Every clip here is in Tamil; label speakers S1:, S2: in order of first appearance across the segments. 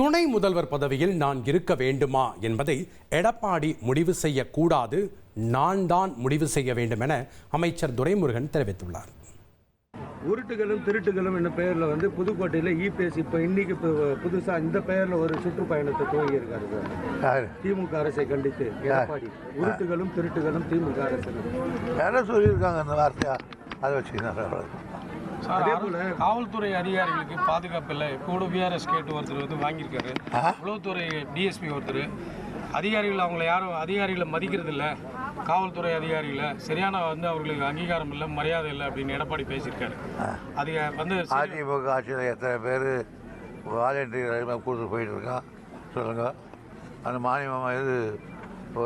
S1: துணை முதல்வர் பதவியில் நான் இருக்க வேண்டுமா என்பதை எடப்பாடி முடிவு செய்யக்கூடாது, நான் தான் முடிவு செய்ய வேண்டும் என அமைச்சர் துரைமுருகன் தெரிவித்துள்ளார்.
S2: உருட்டுகளும் திருட்டுகளும் என்ற பெயரில் வந்து புதுக்கோட்டையில் இபிஎஸ் இப்போ இன்னைக்கு புதுசாக இந்த பெயரில் ஒரு சுற்றுப்பயணத்தை துவங்கி இருக்காரு சார். திமுக அரசை கண்டித்து எடப்பாடி உருட்டுகளும் திருட்டுகளும் திமுக அரசு
S3: யாரும் சொல்லியிருக்காங்க அந்த வார்த்தையா, அதை வச்சுக்கிறாங்க.
S4: அதே போல காவல்துறை அதிகாரிகளுக்கு பாதுகாப்பு இல்லை. கூட விஆர்எஸ் கேட்டு ஒருத்தர் வந்து வாங்கியிருக்காரு. உளவுத்துறை டிஎஸ்பி ஒருத்தர் அதிகாரிகள் அவங்கள யாரும் அதிகாரிகளை மதிக்கிறது இல்லை, காவல்துறை அதிகாரிகளை சரியான வந்து அவர்களுக்கு அங்கீகாரம் இல்லை, மரியாதை இல்லை அப்படின்னு எடப்பாடி பேசியிருக்காரு. அது வந்து
S3: அதிமுக ஆட்சியில் எத்தனை பேர் வாலண்டியர் கொடுத்து போயிட்டு இருக்கா சொல்லுங்க. அந்த இது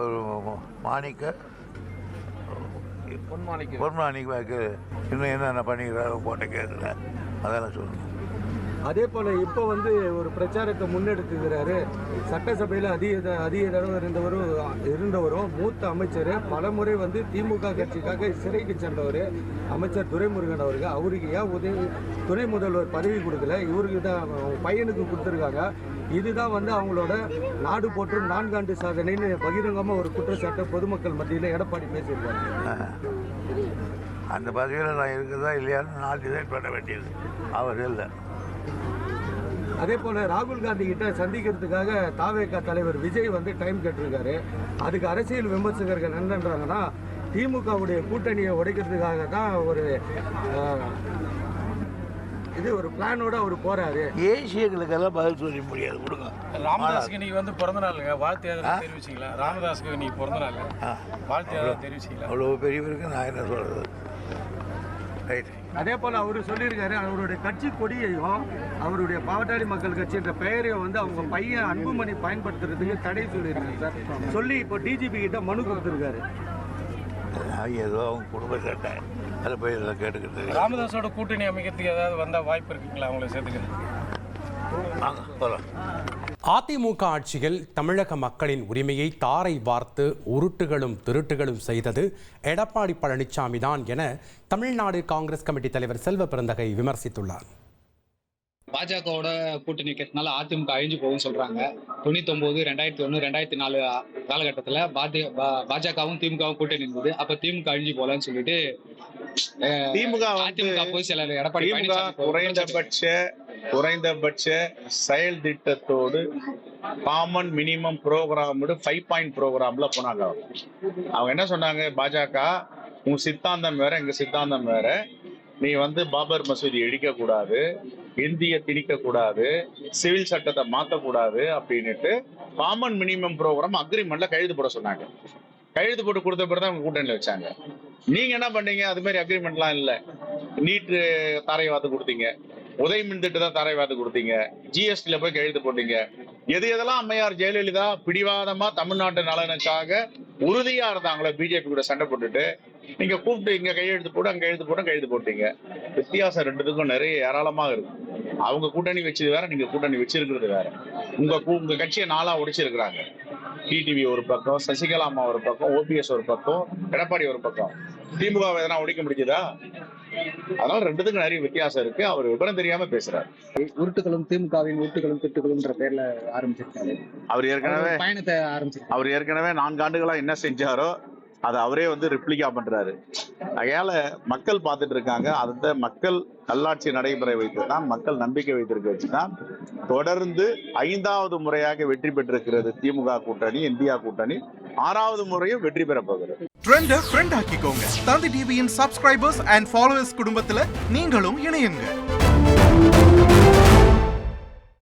S3: ஒரு பொன்மாணிக்கு இன்னும் என்னென்ன பண்ணிக்கிறாரோ போட்ட கேஸில் அதெல்லாம் சொல்லணும்.
S2: அதே போல் இப்போ வந்து ஒரு பிரச்சாரத்தை முன்னெடுத்துக்கிறாரு. சட்டசபையில் அதிக தடவை இருந்தவரும் மூத்த அமைச்சர், பல முறை வந்து திமுக கட்சிக்காக சிறைக்கு சென்றவர் அமைச்சர் துரைமுருகன் அவர்கள். அவருக்கு ஏன் துணை முதல்வர் பதவி கொடுக்கல, இவருக்கு தான் பையனுக்கு கொடுத்துருக்காங்க. இதுதான் வந்து அவங்களோட நாடு போற்றும் 4 ஆண்டு சாதனைன்னு பகிரங்கமாக ஒரு குற்றச்சாட்டை பொதுமக்கள் மத்தியில் எடப்பாடி பேசியிருக்காங்க.
S3: அந்த பதவியில் நான் இருக்குதா இல்லையான்னு நான் டிசைட் பண்ண வேண்டியது அவர் இல்லை.
S2: அதே போல் ராகுல் காந்தி கிட்ட சந்திக்கிறதுக்காக தாவேகா தலைவர் விஜய் வந்து டைம் கேட்டிருக்காரு. அதுக்கு அரசியல் விமர்சகர்கள் என்னன்றாங்கன்னா, திமுகவுடைய கூட்டணியை உடைக்கிறதுக்காக தான் ஒரு பிளானோட அவர் போறாரு.
S3: ஏசியங்களுக்கெல்லாம் பதில் சொல்ல முடியாது. கொடுங்க.
S4: ராமதாஸுக்கு இன்னைக்கு வந்து பிறந்த நாளுங்க, வாழ்த்து தெரிவிச்சிங்களா? ராமதாஸுக்கு இன்னைக்கு பிறந்த நாள், வாழ்த்து தெரிவிச்சிங்களா?
S3: அவ்வளோ பெரியவருக்கு நான் என்ன சொல்றது. ரைட்.
S2: அதே போல் அவர் சொல்லியிருக்காரு, அவருடைய கட்சி கொடியையும் அவருடைய பாவட்டாளி மக்கள் கட்சின்ற பெயரையும் வந்து அவங்க பையன் அன்புமணி பயன்படுத்துறதுக்கு தடை சொல்லியிருக்காரு சார். சொல்லி இப்போ டிஜிபி கிட்ட மனு கொடுத்துருக்காரு.
S3: ஏதோ அவங்க குடும்ப சட்டை அதை போய் இதெல்லாம் கேட்டுக்கிட்டு.
S4: ராமதாஸோட கூட்டணி அமைக்கிறதுக்கு ஏதாவது வந்தால் வாய்ப்பு இருக்குங்களா அவங்களை சேர்த்துக்க?
S1: அதிமுக ஆட்சியில் தமிழக மக்களின் உரிமையை தாரை வார்த்து உருட்டுகளும் திருட்டுகளும் செய்தது எடப்பாடி பழனிசாமி தான் என தமிழ்நாடு காங்கிரஸ் கமிட்டி தலைவர் செல்வ பெருந்தகை விமர்சித்துள்ளார்.
S5: பாஜகவோட கூட்டணி வைக்கிறதுனால அதிமுக அழிஞ்சு போகும்னு சொல்றாங்க. 99, 2001, 2004 காலகட்டத்தில் பாஜகவும் திமுகவும் கூட்டணி இருந்தது. அப்ப திமுக அழிஞ்சு போலன்னு சொல்லிட்டு அதிமுக போய் சிலர் எடப்பாடி
S6: குறைந்தபட்ச செயல் திட்டத்தோடு காமன் மினிமம் ப்ரோக்ராம் 5 பாயிண்ட் ப்ரோக்ராம்ல போனாங்க. அவங்க என்ன சொன்னாங்க, பாஜக உங்க சித்தாந்தம் வேற எங்க சித்தாந்தம் வேற, நீ வந்து பாபர் மசூதி இடிக்க கூடாது, இந்திய திணிக்க கூடாது, சிவில் சட்டத்தை மாற்றக்கூடாது அப்படின்னுட்டு காமன் மினிமம் ப்ரோக்ராம் அக்ரிமெண்ட்ல கையெழுத்து போட சொன்னாங்க. கையெழுத்து போட்டு கொடுத்த பிறகு அவங்க கூட்டணியில் வச்சாங்க. நீங்க என்ன பண்ணீங்க? அது மாதிரி அக்ரிமெண்ட்லாம் இல்லை. நீட்டு தாரைவாத்து கொடுத்தீங்க, உதய மின் திட்டு தான் தாரைவாத்து கொடுத்தீங்க, ஜிஎஸ்டில போய் கையெழுத்து போட்டீங்க. எதெல்லாம் அம்மையார் ஜெயலலிதா பிடிவாதமா தமிழ்நாட்டு நலனுக்காக உறுதியா இருந்தாங்களோ பிஜேபி கூட சண்டை போட்டுட்டு நீங்க கூப்பிட்டு இங்க கையெழுத்து போட்டு அங்க கையெழுத்து போட்டீங்க. வித்தியாசம் ரெண்டுத்துக்கும் நிறைய ஏராளமாக இருக்கு. அவங்க கூட்டணி வச்சது வேற, நீங்க கூட்டணி வச்சிருக்கிறது வேற. உங்க கட்சியை 4ஆ உடைச்சிருக்கிறாங்க. டிடிவி ஒரு பக்கம், சசிகலா அம்மா ஒரு பக்கம், ஓபிஎஸ் ஒரு பக்கம், எடப்பாடி ஒரு பக்கம். திமுக எதனா உடைக்க முடிஞ்சதா? அதனால ரெண்டுத்துக்கும் நிறைய வித்தியாசம் இருக்கு. அவர் விவரம் தெரியாம பேசுறாரு.
S5: உருட்டுகளும் திமுகவின் உருட்டுகளும் திட்டுகளும் பேர்ல ஆரம்பிச்சிருக்காரு.
S6: அவர் ஏற்கனவே
S5: பயணத்தை ஆரம்பிச்சிருக்காரு.
S6: அவர் ஏற்கனவே 4 ஆண்டுகளா என்ன செஞ்சாரோ அதை அவரே வந்து ரிப்ளிகா பண்றாரு. அதனால மக்கள் பார்த்துட்டு இருக்காங்க. அந்த மக்கள் நல்லாட்சி நடைமுறை வைத்துதான், மக்கள் நம்பிக்கை வைத்திருக்க வச்சுதான் தொடர்ந்து 5வது முறையாக வெற்றி பெற்றிருக்கிறது திமுக கூட்டணி, இந்தியா கூட்டணி. 6வது முறையும் வெற்றி பெற போகிறது.
S7: ட்ரெண்ட ஃப்ரெண்ட் ஆக்கிக்கோங்க. தந்தி டிவியின் சப்ஸ்கிரைபர்ஸ் அண்ட் ஃபாலோவர்ஸ் குடும்பத்துல நீங்களும் இணையுங்க.